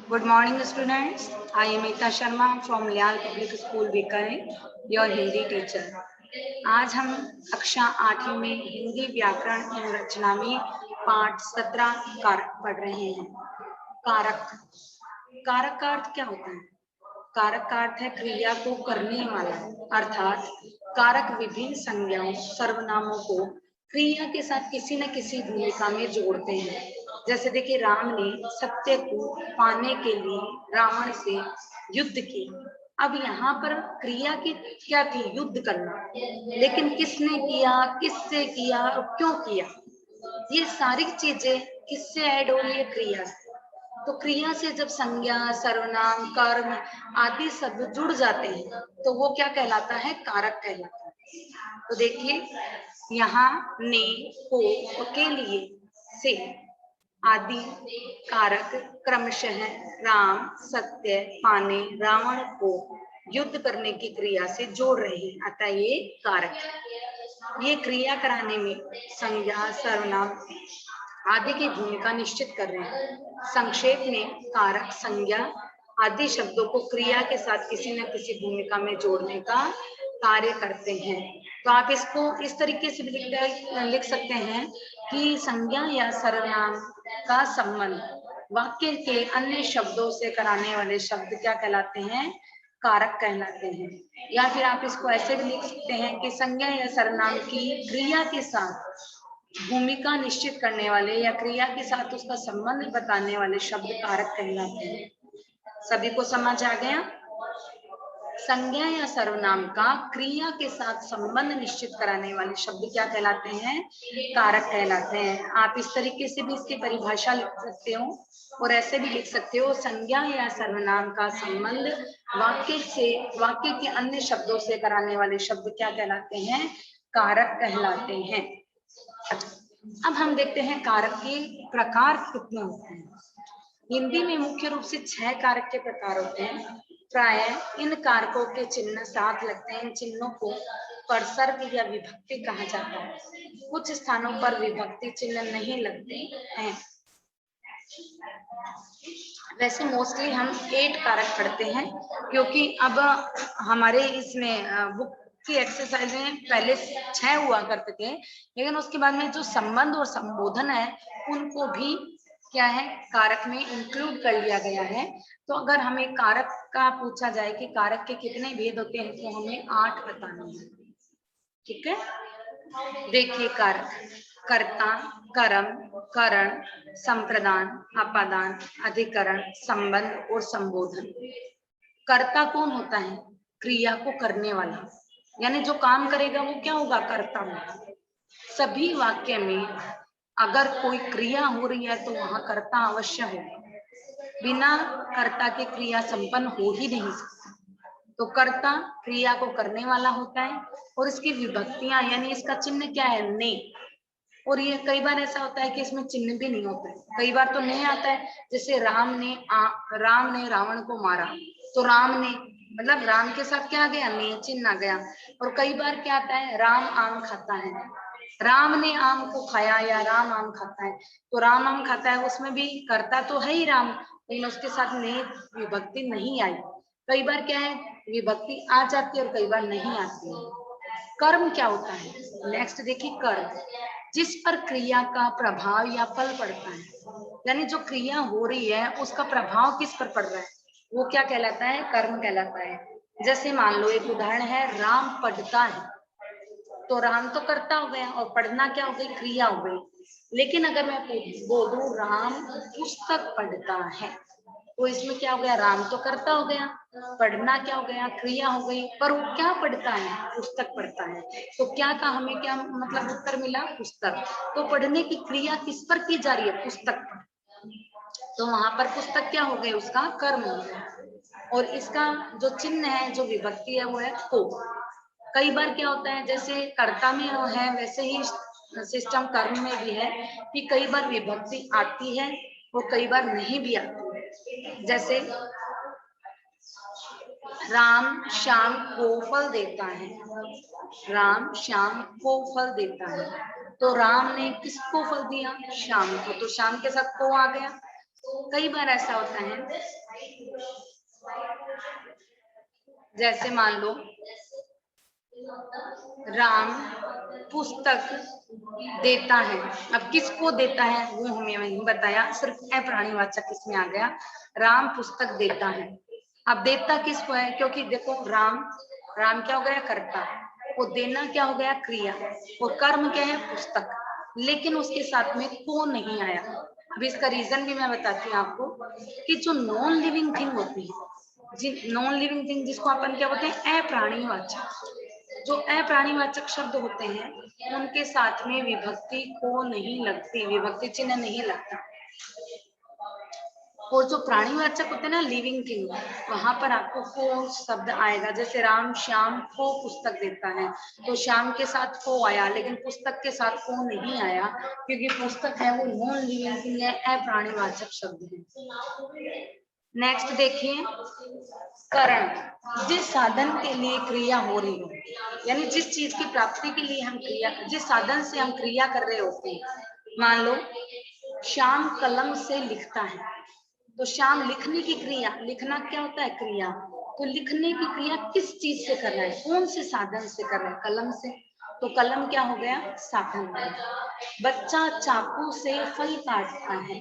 Good morning, students. I am Ekta Sharma from Lyall Public School, Bikaner, your Hindi teacher. आज हम कक्षा 8वीं में हिंदी व्याकरण एवं रचना में पाठ 17 कारक पढ़ रहे हैं। कारक का अर्थ क्या होता है? कारक का अर्थ है क्रिया को करने वाला, अर्थात कारक विभिन्न संज्ञाओं सर्वनामों को क्रिया के साथ किसी न किसी भूमिका में जोड़ते हैं। जैसे देखिए, राम ने सत्य को पाने के लिए रावण से युद्ध किया। अब यहाँ पर क्रिया की क्या थी? युद्ध करना। लेकिन किसने किया, किससे किया और क्यों किया? ये सारी चीजें किससे ऐड हो रही है? क्रिया से। तो क्रिया से जब संज्ञा, सर्वनाम, कर्म आदि शब्द जुड़ जाते हैं तो वो क्या कहलाता है? कारक कहलाता है। तो देखिए, यहाँ ने, को, के लिए, से आदि कारक क्रमशः राम सत्य पाने रावण को युद्ध करने की क्रिया से जोड़ रहे हैं, अतः ये कारक है। ये क्रिया कराने में संज्ञा, सर्वनाम आदि की भूमिका निश्चित कर रहे हैं। संक्षेप में कारक संज्ञा आदि शब्दों को क्रिया के साथ किसी न किसी भूमिका में जोड़ने का कार्य करते हैं। तो आप इसको इस तरीके से लिख सकते हैं कि संज्ञा या सर्वनाम का संबंध वाक्य के अन्य शब्दों से कराने वाले शब्द क्या कहलाते हैं? कारक कहलाते हैं। या फिर आप इसको ऐसे भी लिख सकते हैं कि संज्ञा या सर्वनाम की क्रिया के साथ भूमिका निश्चित करने वाले या क्रिया के साथ उसका संबंध बताने वाले शब्द कारक कहलाते हैं। सभी को समझ आ गया? संज्ञा या सर्वनाम का क्रिया के साथ संबंध निश्चित कराने वाले शब्द क्या कहलाते हैं? कारक कहलाते हैं। आप इस तरीके से भी इसकी परिभाषा लिख सकते हो और ऐसे भी लिख सकते हो, संज्ञा या सर्वनाम का संबंध वाक्य के अन्य शब्दों से कराने वाले शब्द क्या कहलाते हैं? कारक कहलाते हैं। अब हम देखते हैं कारक के प्रकार कितने होते हैं। हिंदी में मुख्य रूप से 6 कारक के प्रकार होते हैं। प्रायः इन कारकों के चिन्ह साथ लगते हैं। इन चिन्हों को परसर्ग या विभक्ति कहा जाता है। कुछ स्थानों पर विभक्ति चिन्ह नहीं लगते हैं। वैसे मोस्टली हम 8 कारक पढ़ते हैं, क्योंकि अब हमारे इसमें बुक की एक्सरसाइज में पहले 6 हुआ करते थे, लेकिन उसके बाद में जो संबंध और संबोधन है उनको भी क्या है, कारक में इंक्लूड कर लिया गया है। तो अगर हमें कारक का पूछा जाए कि कारक के कितने भेद होते हैं तो हमें 8 बताने हैं। ठीक है, देखिए कारक: कर्ता, कर्म, करण, संप्रदान, अपादान, अधिकरण, संबंध और संबोधन। कर्ता कौन होता है? क्रिया को करने वाला, यानी जो काम करेगा वो क्या होगा? कर्ता होगा। सभी वाक्य में अगर कोई क्रिया हो रही है तो वहां कर्ता अवश्य होगा। बिना कर्ता के क्रिया संपन्न हो ही नहीं सकती। तो कर्ता क्रिया को करने वाला होता है और इसकी विभक्तियां, यानी इसका चिन्ह क्या है? ने। और ये कई बार ऐसा होता है कि इसमें चिन्ह भी नहीं होता है। कई बार तो नहीं आता है, जैसे राम ने रावण को मारा, तो राम ने मतलब राम के साथ क्या आ गया? ने चिन्ह आ गया। और कई बार क्या आता है? राम आम खाता है, राम ने आम को खाया या राम आम खाता है, तो राम आम खाता है, उसमें भी कर्ता तो है ही राम, लेकिन उसके साथ ने विभक्ति नहीं आई। कई बार क्या है, विभक्ति आ जाती है और कई बार नहीं आती है। कर्म क्या होता है? नेक्स्ट देखिए, कर्म जिस पर क्रिया का प्रभाव या फल पड़ता है, यानी जो क्रिया हो रही है उसका प्रभाव किस पर पड़ रहा है, वो क्या कहलाता है? कर्म कहलाता है। जैसे मान लो एक उदाहरण है, राम पढ़ता है, तो राम तो कर्ता हो गया और पढ़ना क्या हो गई? क्रिया हो गई। लेकिन अगर मैं बोलूं राम पुस्तक पढ़ता है, तो इसमें क्या हो गया? राम तो कर्ता हो गया, पढ़ना क्या हो गया? क्रिया हो गई। पर वो क्या पढ़ता है? पुस्तक पढ़ता है। तो क्या का हमें क्या मतलब उत्तर मिला? पुस्तक। तो पढ़ने की क्रिया किस पर की जा रही है? पुस्तक पर। तो वहां पर पुस्तक क्या हो गई? उसका कर्म हो गया। और इसका जो चिन्ह है, जो विभक्ति है, वो है को। कई बार क्या होता है, जैसे कर्ता में है वैसे ही सिस्टम कर्म में भी है कि कई बार विभक्ति आती है और कई बार नहीं भी आती है। जैसे राम शाम को फल देता है, राम शाम को फल देता है, तो राम ने किसको फल दिया? शाम को। तो शाम के साथ को आ गया। कई बार ऐसा होता है, जैसे मान लो राम पुस्तक देता है। अब किसको देता है वो हमें नहीं बताया, सिर्फ अप्राणीवाचक इसमें आ गया, राम पुस्तक देता है। अब देता किसको है, क्योंकि देखो राम क्या हो गया, कर्ता, वो देना क्या हो गया, क्रिया, और कर्म क्या है, पुस्तक, लेकिन उसके साथ में को नहीं आया। अब इसका रीजन भी मैं बताती हूँ आपको, कि जो नॉन लिविंग थिंग होती है, नॉन लिविंग थिंग जिसको अपन क्या बोलते हैं, अप्राणीवाचक, जो अप्राणीवाचक शब्द होते हैं उनके साथ में विभक्ति को नहीं लगती, विभक्ति चिन्ह नहीं लगता। और जो प्राणीवाचक होते हैं ना, लिविंग थिंग, वहां पर आपको को शब्द आएगा। जैसे राम श्याम को पुस्तक देता है, तो श्याम के साथ को आया, लेकिन पुस्तक के साथ को नहीं आया, क्योंकि पुस्तक है वो नॉन लिविंग थिंग है, अप्राणीवाचक शब्द है। नेक्स्ट देखिए, करण, जिस साधन के लिए क्रिया हो रही हो, यानी जिस चीज की प्राप्ति के लिए हम क्रिया, जिस साधन से हम क्रिया कर रहे होते हैं। मान लो श्याम कलम से लिखता है, तो श्याम लिखने की क्रिया, लिखना क्या होता है, क्रिया, तो लिखने की क्रिया किस चीज से कर रहा है, कौन से साधन से कर रहा है, कलम से, तो कलम क्या हो गया, साधन। बच्चा चाकू से फल काटता है,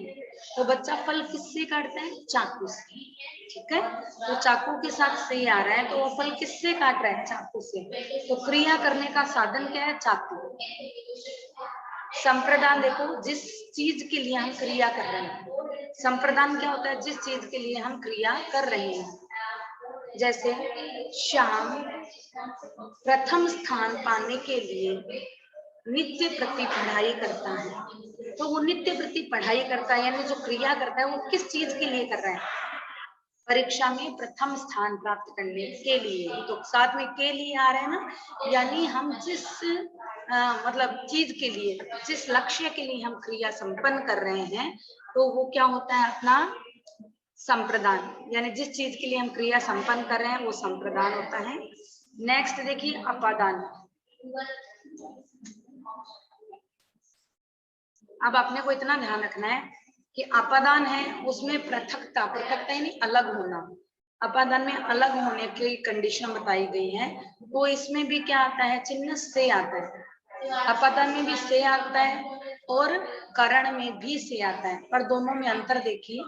तो बच्चा फल किससे काटता है, चाकू से, ठीक है। तो चाकू के साथ से आ रहा है, तो वो फल किससे काट रहा है, चाकू से, तो क्रिया करने का साधन क्या है, चाकू। संप्रदान देखो, जिस चीज के लिए हम क्रिया कर रहे हैं, संप्रदान क्या होता है, जिस चीज के लिए हम क्रिया कर रहे हैं। जैसे श्याम प्रथम स्थान पाने के लिए नित्य प्रति पढ़ाई करता है, तो वो नित्य प्रति पढ़ाई करता है, यानी जो क्रिया करता है वो किस चीज के लिए कर रहा है, परीक्षा में प्रथम स्थान प्राप्त करने के लिए, तो साथ में के लिए आ रहे हैं ना, यानी हम जिस मतलब चीज के लिए, जिस लक्ष्य के लिए हम क्रिया संपन्न कर रहे हैं, तो वो क्या होता है, अपना संप्रदान, यानी जिस चीज के लिए हम क्रिया संपन्न कर रहे हैं वो संप्रदान होता है। नेक्स्ट देखिए, अपादान। अब अपने को इतना ध्यान रखना है कि अपादान है उसमें पृथकता, पृथकता यानी अलग होना, अपादान में अलग होने की कंडीशन बताई गई है। तो इसमें भी क्या आता है, चिन्ह से आता है, अपादान में भी से आता है और करण में भी से आता है, पर दोनों में अंतर देखिए।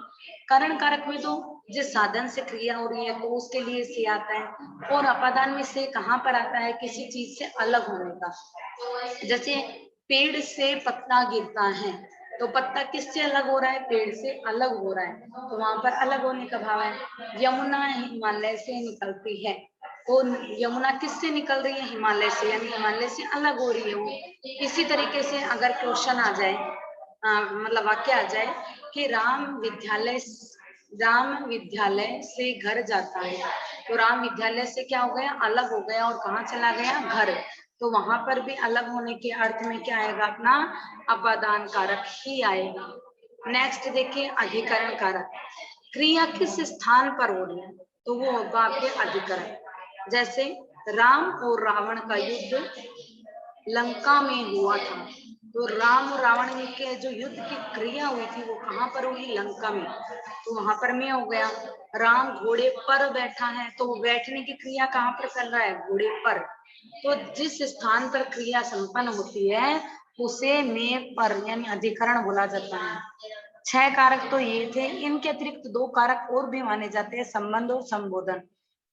करण कारक में तो जिस साधन से क्रिया हो रही है तो उसके लिए से आता है, और अपादान में से कहाँ पर आता है, किसी चीज से अलग होने का। जैसे पेड़ से पत्ता गिरता है, तो पत्ता किससे अलग हो रहा है, पेड़ से अलग हो रहा है, तो वहां पर अलग होने का भाव है। यमुना हिमालय से निकलती है, तो यमुना किससे निकल रही है, हिमालय से, यानी हिमालय से अलग हो रही है वो। इसी तरीके से अगर क्वेश्चन आ जाए, मतलब वाक्य आ जाए कि राम विद्यालय से घर जाता है, तो राम विद्यालय से क्या हो गया, अलग हो गया, और कहाँ चला गया, घर, तो वहां पर भी अलग होने के अर्थ में क्या आएगा, अपना अपादान कारक ही आएगा। नेक्स्ट देखिए, अधिकरण कारक, क्रिया किस स्थान पर हो रही है, तो वो होगा आपके अधिकरण। जैसे राम और रावण का युद्ध लंका में हुआ था, तो राम और रावण के जो युद्ध की क्रिया हुई थी वो कहाँ पर हुई, लंका में, तो वहां पर में हो गया। राम घोड़े पर बैठा है, तो बैठने की क्रिया कहाँ पर कर रहा है, घोड़े पर, तो जिस स्थान पर क्रिया संपन्न होती है उसे में पर यानी अधिकरण बोला जाता है। 6 कारक तो ये थे, इनके अतिरिक्त 2 कारक और भी माने जाते हैं, संबंध और संबोधन।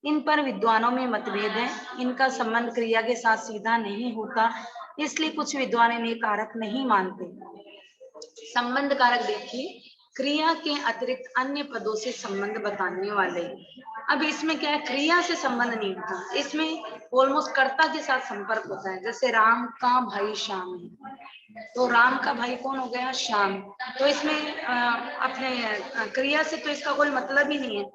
इन पर विद्वानों में मतभेद है, इनका संबंध क्रिया के साथ सीधा नहीं होता, इसलिए कुछ विद्वान इन्हें कारक नहीं मानते। संबंध कारक देखिए, क्रिया के अतिरिक्त अन्य पदों से संबंध बताने वाले। अब इसमें क्या है, क्रिया से संबंध नहीं होता, इसमें ऑलमोस्ट कर्ता के साथ संपर्क होता है। जैसे राम का भाई श्याम है, तो राम का भाई कौन हो गया, श्याम, तो इसमें अपने क्रिया से तो इसका कोई मतलब ही नहीं है,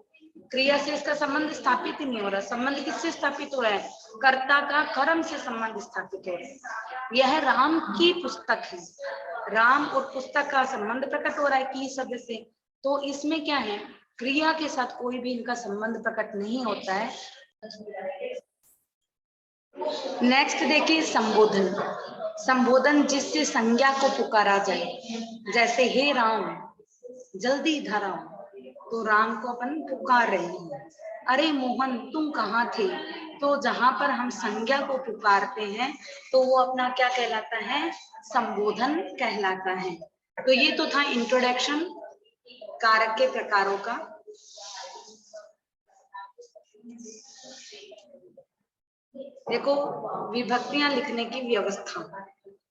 क्रिया से इसका संबंध स्थापित ही नहीं हो रहा। संबंध किससे स्थापित हो रहा है, कर्ता का कर्म से संबंध स्थापित हो रहा है। यह राम की पुस्तक है, राम और पुस्तक का संबंध प्रकट हो रहा है की शब्द से, तो इसमें क्या है, क्रिया के साथ कोई भी इनका संबंध प्रकट नहीं होता है। नेक्स्ट देखिए, संबोधन। संबोधन जिससे संज्ञा को पुकारा जाए, जैसे हे राम, जल्दी इधर आओ। तो राम को अपन पुकार रहे हैं, अरे मोहन तुम कहाँ थे। तो जहां पर हम संज्ञा को पुकारते हैं तो वो अपना क्या कहलाता है, संबोधन कहलाता है। तो ये तो था इंट्रोडक्शन कारक के प्रकारों का। देखो विभक्तियां लिखने की व्यवस्था,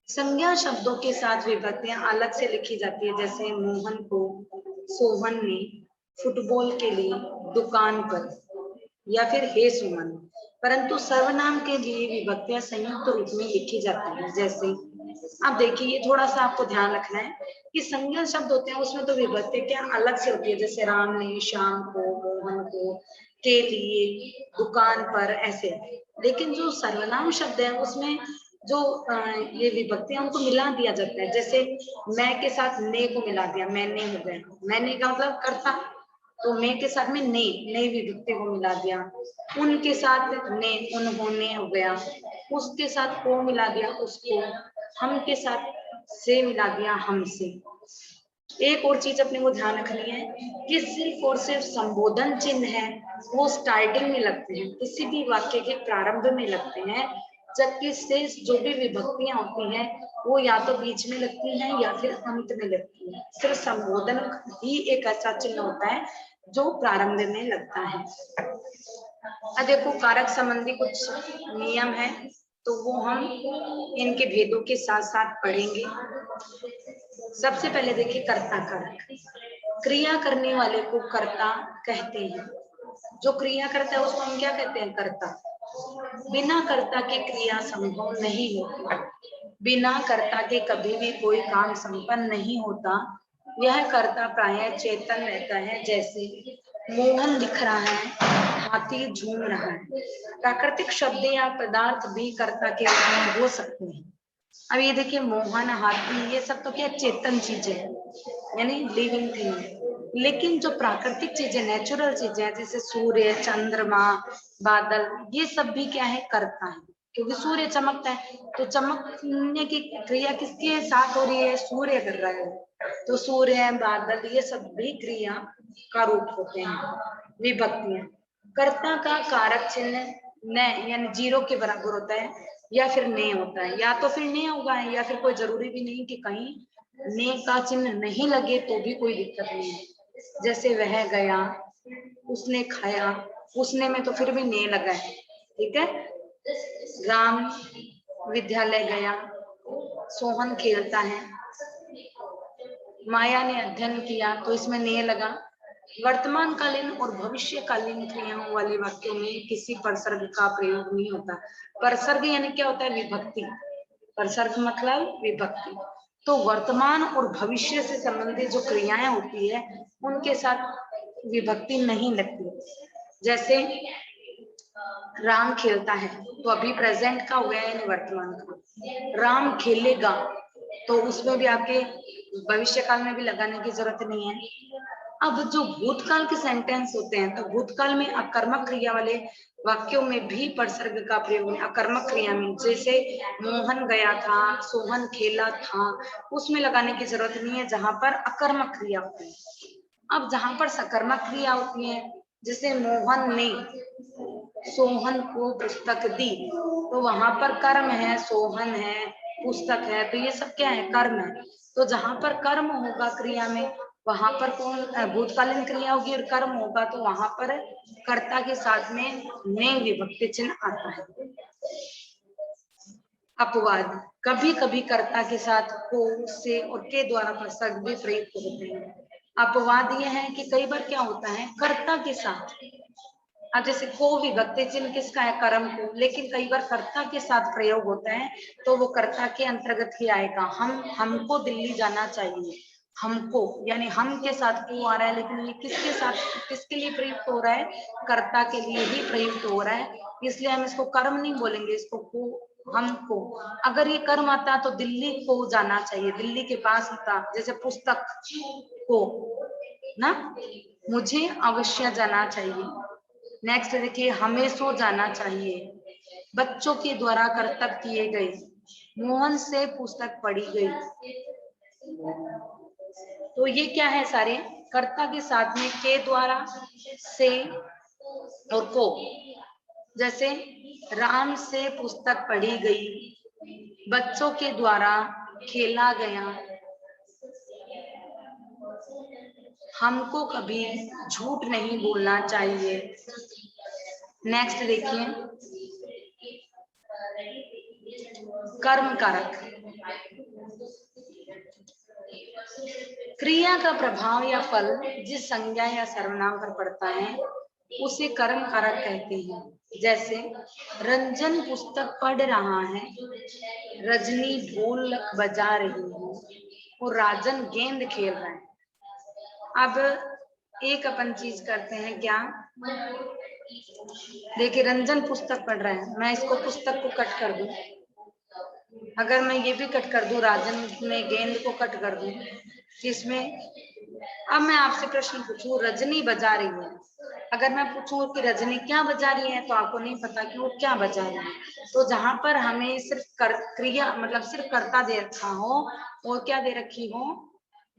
संज्ञा शब्दों के साथ विभक्तियां अलग से लिखी जाती है। जैसे मोहन को सोहन ने फुटबॉल के लिए दुकान पर, या फिर हे सुमन। परंतु सर्वनाम के लिए विभक्तियां संयुक्त रूप में लिखी जाती है। जैसे अब देखिए, ये थोड़ा सा आपको ध्यान रखना है कि संज्ञा शब्द होते हैं उसमें तो विभक्ति क्या अलग से होती है। जैसे राम ने श्याम को, मोहन को, के लिए, दुकान पर, ऐसे। लेकिन जो सर्वनाम शब्द है उसमें जो ये विभक्तियां उनको मिला दिया जाता है। जैसे मैं के साथ ने को मिला दिया, मैंने हो गया। मैंने का मतलब कर्ता, तो मैं के साथ में ने, नई विभक्ति को मिला दिया। उनके साथ ने, उन्होंने हो गया। उसके साथ को मिला दिया, उसको। हम के साथ से मिला दिया, हमसे। एक और चीज अपने को ध्यान रखनी है कि सिर्फ और सिर्फ संबोधन चिन्ह है वो स्टार्टिंग में लगते हैं, किसी भी वाक्य के प्रारंभ में लगते हैं। जबकि शेष जो भी विभक्तियां होती हैं वो या तो बीच में लगती हैं या फिर अंत में लगती है। सिर्फ संबोधन ही एक ऐसा चिन्ह होता है जो प्रारंभ में लगता है। अब देखो कारक संबंधी कुछ नियम है तो वो हम इनके भेदों के साथ साथ पढ़ेंगे। सबसे पहले देखिए कर्ता कारक। क्रिया करने वाले को कर्ता कहते हैं। जो क्रिया करता है उसको हम क्या कहते हैं, कर्ता। बिना कर्ता के क्रिया संभव नहीं होती। बिना कर्ता के कभी भी कोई काम संपन्न नहीं होता। यह कर्ता प्रायः चेतन रहता है। जैसे मोहन दिख रहा है, हाथी झूम रहा है। प्राकृतिक शब्द या पदार्थ भी कर्ता के रूप में हो सकते हैं। अब ये देखिए मोहन, हाथी, ये सब तो क्या चेतन चीजें हैं, यानी लिविंग थिंग। लेकिन जो प्राकृतिक चीजें, नेचुरल चीजें जैसे सूर्य, चंद्रमा, बादल, ये सब भी क्या है, कर्ता है। क्योंकि सूर्य चमकता है तो चमकने की क्रिया किसके साथ हो रही है, सूर्य कर रहा है। तो सूर्य, बादल, ये सब भी क्रिया का रूप होते हैं। विभक्तियां, कर्ता का कारक चिन्ह न यानी जीरो के बराबर होता है या फिर ने होता है। या तो फिर ने होगा या फिर कोई जरूरी भी नहीं कि कहीं ने का चिन्ह नहीं लगे तो भी कोई दिक्कत नहीं है। जैसे वह गया, उसने खाया, उसने में तो फिर भी ने लगा है, ठीक है। राम विद्यालय गया, सोहन खेलता है। माया ने अध्ययन किया तो इसमें ने लगा। वर्तमान कालीन और भविष्यकालीन क्रियाओं वाले वाक्यों में किसी परसर्ग का प्रयोग नहीं होता। परसर्ग यानी क्या होता है, विभक्ति। परसर्ग मतलब विभक्ति। तो वर्तमान और भविष्य से संबंधित जो क्रियाएं होती है उनके साथ विभक्ति नहीं लगती। जैसे राम खेलता है तो अभी प्रेजेंट का हो गया यानी वर्तमान का। राम खेलेगा तो उसमें भी आपके भविष्य काल में भी लगाने की जरूरत नहीं है। अब जो भूतकाल के सेंटेंस होते हैं तो भूतकाल में अकर्मक क्रिया वाले वाक्यों में भी परसर्ग का प्रयोग अकर्मक क्रिया में, जैसे मोहन गया था, सोहन खेला था, उसमें लगाने की जरूरत नहीं है जहां पर अकर्मक क्रिया होती है। अब जहां पर सकर्मक क्रिया होती है, जैसे मोहन ने सोहन को पुस्तक दी, तो वहां पर कर्म है, सोहन है, पुस्तक है, तो ये सब क्या है, कर्म है। तो जहां पर कर्म होगा क्रिया में वहां पर कौन, भूतकालीन क्रिया होगी और कर्म होगा तो वहां पर कर्ता के साथ में ने विभक्ति चिन्ह आता है। अपवाद, कभी कभी कर्ता के साथ को, से और के द्वारा परसर्ग भी प्रयुक्त होते हैं। अपवाद यह है कि कई बार क्या होता है, कर्ता के साथ, अब जैसे को विभक्ति चिन्ह किसका है, कर्म को, लेकिन कई बार कर्ता के साथ प्रयोग होता है तो वो कर्ता के अंतर्गत ही आएगा। हमको दिल्ली जाना चाहिए, हमको यानी हम के साथ को आ रहा है, लेकिन ये किसके साथ, किसके लिए प्रयुक्त हो रहा है, कर्ता के लिए ही प्रयुक्त हो रहा है। इसलिए हम इसको कर्म नहीं बोलेंगे, इसको को, हमको। अगर ये कर्म आता तो दिल्ली को जाना चाहिए, दिल्ली के पास होता, जैसे पुस्तक को ना, मुझे अवश्य जाना चाहिए। नेक्स्ट देखिए, हमें सो जाना चाहिए, बच्चों के द्वारा कर्तव्य किए गए, मोहन से पुस्तक पढ़ी गई। तो ये क्या है, सारे कर्ता के साथ में के द्वारा, से और को। जैसे राम से पुस्तक पढ़ी गई, बच्चों के द्वारा खेला गया, हमको कभी झूठ नहीं बोलना चाहिए। नेक्स्ट देखिए, कर्म कारक। क्रिया का प्रभाव या फल जिस संज्ञा या सर्वनाम पर पड़ता है उसे कर्म कारक कहते हैं। जैसे रंजन पुस्तक पढ़ रहा है, रजनी ढोलक बजा रही है और राजन गेंद खेल रहा है। अब एक अपन चीज करते हैं क्या, देखिए रंजन पुस्तक पढ़ रहा है, मैं इसको पुस्तक को कट कर दूं, अगर मैं ये भी कट कर दूं, राजन में गेंद को कट कर दूं, इसमें अब मैं आपसे प्रश्न पूछूं रजनी बजा रही है, अगर मैं पूछूं कि रजनी क्या बजा रही है तो आपको नहीं पता कि वो क्या बजा रही है। तो जहां पर हमें सिर्फ क्रिया मतलब सिर्फ कर्ता दे रखा हो और क्या दे रखी हो,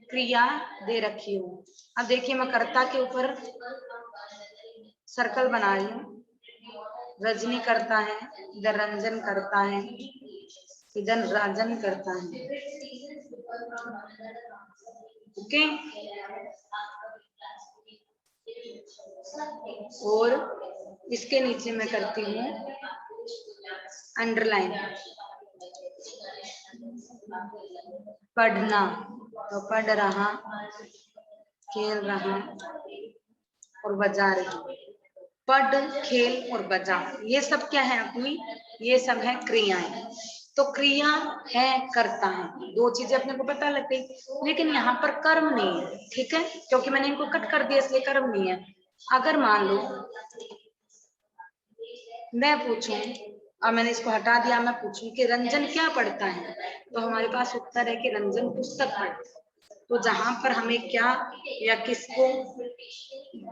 क्रिया दे रखी हो। अब देखिए मैं कर्ता के ऊपर सर्कल बना रही हूँ, रजनी करता है, इधर रंजन करता है, इधर राजन करता है। ओके, और इसके नीचे मैं करती हूँ अंडरलाइन, पढ़ना, तो पढ़ रहा, खेल रहा और बजा रही। पढ़, खेल और बजा, ये सब क्या है अपनी, ये सब है क्रियाएं। तो क्रिया है, करता है, दो चीजें अपने को पता लग गई, लेकिन यहाँ पर कर्म नहीं है। ठीक है, क्योंकि मैंने इनको कट कर दिया इसलिए कर्म नहीं है। अगर मान लो मैं पूछूं, अब मैंने इसको हटा दिया, मैं पूछूं कि रंजन क्या पढ़ता है, तो हमारे पास उत्तर है कि रंजन पुस्तक पढ़ता है। तो जहां पर हमें क्या या किसको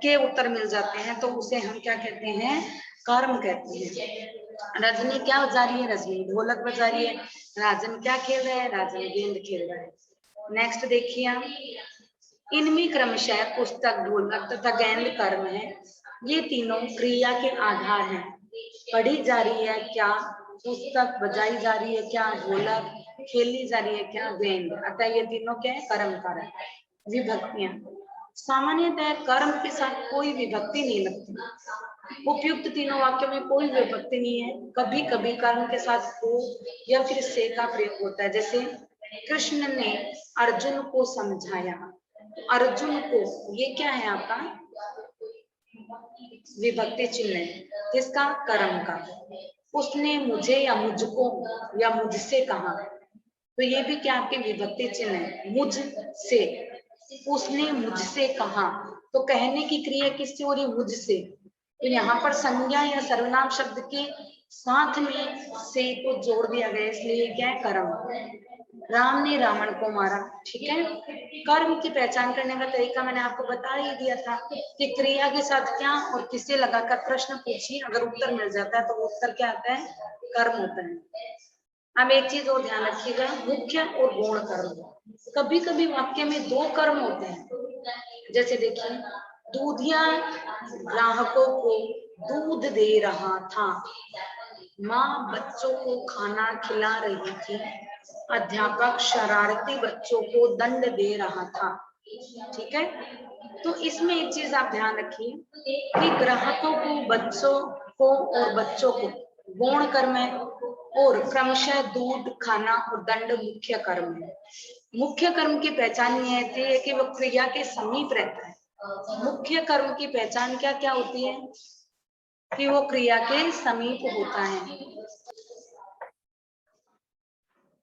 के उत्तर मिल जाते हैं तो उसे हम क्या कहते हैं, कर्म कहते हैं। रजनी क्या बजा रही है, रजनी ढोलक बजा रही है। राजन क्या खेल रहा है, राजन गेंद खेल रहा है। नेक्स्ट देखिए, इनमें क्रमशः पुस्तक, ढोलक तथा गेंद कर्म है। ये तीनों क्रिया के आधार हैं। पढ़ी जा रही है क्या पुस्तक, बजाई जा रही है क्या ढोलक, खेली जा रही है क्या गेंद, अतः ये तीनों क्या है, कर्म कारक। विभक्तियां, सामान्यतः कर्म के साथ कोई विभक्ति नहीं लगती। उपयुक्त तीनों वाक्यों में कोई विभक्ति नहीं है। कभी कभी कर्म के साथ को या फिर से का प्रयोग होता है। जैसे कृष्ण ने अर्जुन को समझाया, अर्जुन को, ये क्या है आपका विभक्ति चिन्ह है, किसका, कर्म का। उसने मुझे या मुझको या मुझसे कहा, तो ये भी क्या आपके विभक्ति चिन्ह है, मुझसे। उसने मुझसे कहा, तो कहने की क्रिया किससे हो रही है, मुझसे। तो यहाँ पर संज्ञा या सर्वनाम शब्द के साथ में से को जोड़ दिया गया, इसलिए क्या है, कर्म। राम ने रावण को मारा। ठीक है, कर्म की पहचान करने का तरीका मैंने आपको बता ही दिया था कि क्रिया के साथ क्या और किससे लगाकर प्रश्न पूछिए, अगर उत्तर मिल जाता है तो उत्तर क्या आता है, कर्म होता है। अब एक चीज और ध्यान रखिएगा, मुख्य और गौण कर्म। कभी कभी वाक्य में दो कर्म होते हैं। जैसे देखिए, दूधिया ग्राहकों को दूध दे रहा था, माँ बच्चों को खाना खिला रही थी, अध्यापक शरारती बच्चों को दंड दे रहा था। ठीक है, तो इसमें एक चीज आप ध्यान रखिए कि ग्राहकों को, बच्चों को और बच्चों को गौण कर्म है, और क्रमशः दूध, खाना और दंड मुख्य कर्म है। मुख्य कर्म की पहचान ये है कि वो क्रिया के समीप रहता है। मुख्य कर्म की पहचान क्या क्या होती है, कि वो क्रिया के समीप होता है।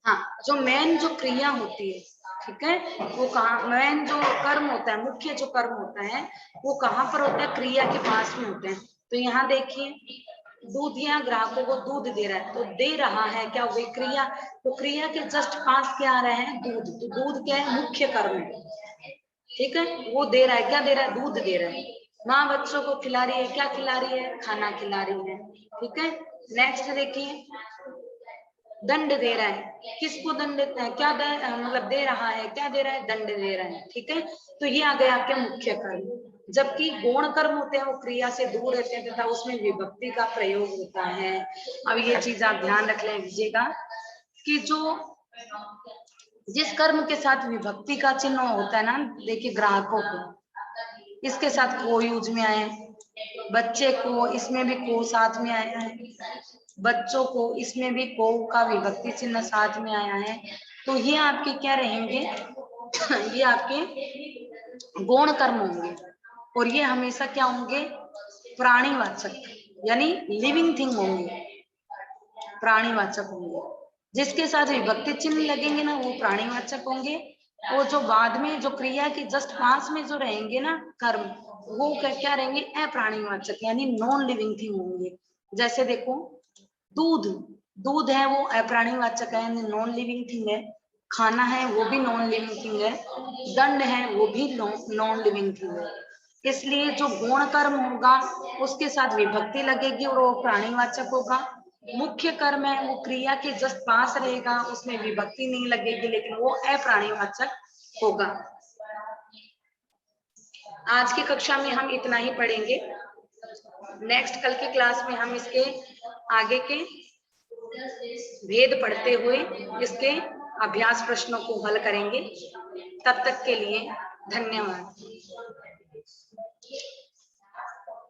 हाँ, जो मेन जो क्रिया होती है, ठीक है, वो कहाँ, मेन जो कर्म होता है, मुख्य जो कर्म होता है वो कहाँ पर होता है, क्रिया के पास में होते हैं। तो यहाँ देखिए, दूधिया ग्राहकों को दूध दे रहा है, तो दे रहा है क्या हुई, क्रिया। तो क्रिया के जस्ट पास क्या आ रहा है, दूध। तो दूध क्या है, मुख्य कर्म है। ठीक है, वो दे रहा है, क्या दे रहा है, दूध दे रहा है। माँ बच्चों को खिला रही है, क्या खिला रही है, खाना खिला रही है। ठीक है, नेक्स्ट देखिए, दंड दे रहा है, किसको दंड देता है, क्या मतलब दे रहा है, क्या दे रहा है, दंड दे रहा है। ठीक है, तो ये आ गया आपके मुख्य कर्म। जबकि गौण कर्म होते हैं वो क्रिया से दूर रहते हैं तथा उसमें विभक्ति का प्रयोग होता है। अब ये चीज आप ध्यान रख लीजिएगा कि जो जिस कर्म के साथ विभक्ति का चिन्ह होता है ना, देखिए ग्राहकों को इसके साथ को यूज में आए, बच्चे को इसमें भी को साथ में आया है, बच्चों को इसमें भी को का विभक्ति चिन्ह साथ में आया है, तो ये आपके क्या रहेंगे ये आपके गौण कर्म होंगे। और ये हमेशा क्या होंगे, प्राणीवाचक यानी लिविंग थिंग होंगे, प्राणीवाचक होंगे। जिसके साथ विभक्ति चिन्ह लगेंगे ना वो प्राणीवाचक होंगे, और जो बाद में जो क्रिया के जस्ट पास में जो रहेंगे ना कर्म, वो क्या रहेंगे, अप्राणीवाचक यानी नॉन लिविंग थिंग होंगे। जैसे देखो दूध, दूध है वो अप्राणीवाचक है यानी नॉन लिविंग थिंग है, खाना है वो भी नॉन लिविंग थिंग है, दंड है वो भी नॉन लिविंग थिंग है। इसलिए जो गौण कर्म होगा उसके साथ विभक्ति लगेगी और वो प्राणीवाचक होगा। मुख्य कर्म है वो क्रिया के जस्ट पास रहेगा, उसमें विभक्ति नहीं लगेगी लेकिन वो अप्राणीवाचक होगा। आज की कक्षा में हम इतना ही पढ़ेंगे। नेक्स्ट कल की क्लास में हम इसके आगे के भेद पढ़ते हुए इसके अभ्यास प्रश्नों को हल करेंगे। तब तक के लिए धन्यवाद।